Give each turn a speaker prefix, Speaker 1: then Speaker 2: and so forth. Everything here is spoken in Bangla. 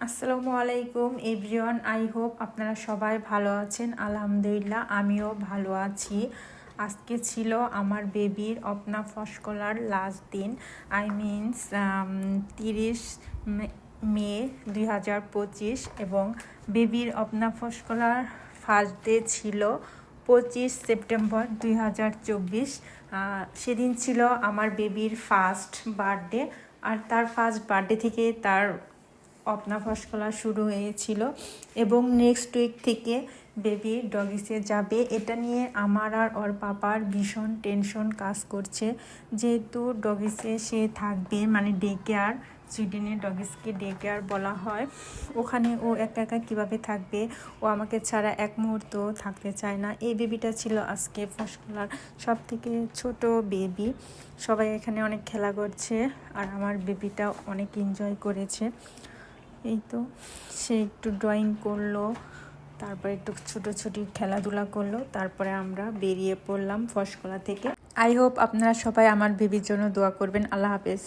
Speaker 1: আসসালামু আলাইকুম এভরিওয়ান, আই হোপ আপনারা সবাই ভালো আছেন। আলহামদুলিল্লাহ আমিও ভালো আছি। আজকে ছিল আমার বেবির অপনা ফসকলার লাস্ট দিন, আই মিনস 30 মে 2025 এবং বেবির অপনা ফসকলার ফার্স্ট ডে ছিল 25 সেপ্টেম্বর 2024। সেদিন ছিল আমার বেবির ফার্স্ট বার্থডে, আর তার ফার্স্ট বার্থডে থেকে তার অপনা ফসকলা শুরু হয়েছিল এবং নেক্সট উইক থেকে বেবি ডগিসে যাবে। এটা নিয়ে আমার আর ওর পাপার ভীষণ টেনশন কাজ করছে, যেহেতু ডগিসে সে থাকবে, মানে ডে কেয়ার, সুইডেনে ডগিসকে ডে কেয়ার বলা হয়। ওখানে ও একা একা কীভাবে থাকবে, ও আমাকে ছাড়া এক মুহূর্ত থাকতে চায় না। এই বেবিটা ছিল আজকে ফসকলার সব থেকে ছোট বেবি। সবাই এখানে অনেক খেলা করছে আর আমার বেবিটা অনেক এনজয় করেছে। এই তো সে একটু ড্রয়িং করলো, তারপরে একটু ছোটোছুটি খেলাধুলা করলো, তারপরে আমরা বেরিয়ে পড়লাম ফসকলা থেকে। আই হোপ আপনারা সবাই আমার বেবির জন্য দোয়া করবেন। আল্লাহ হাফেজ।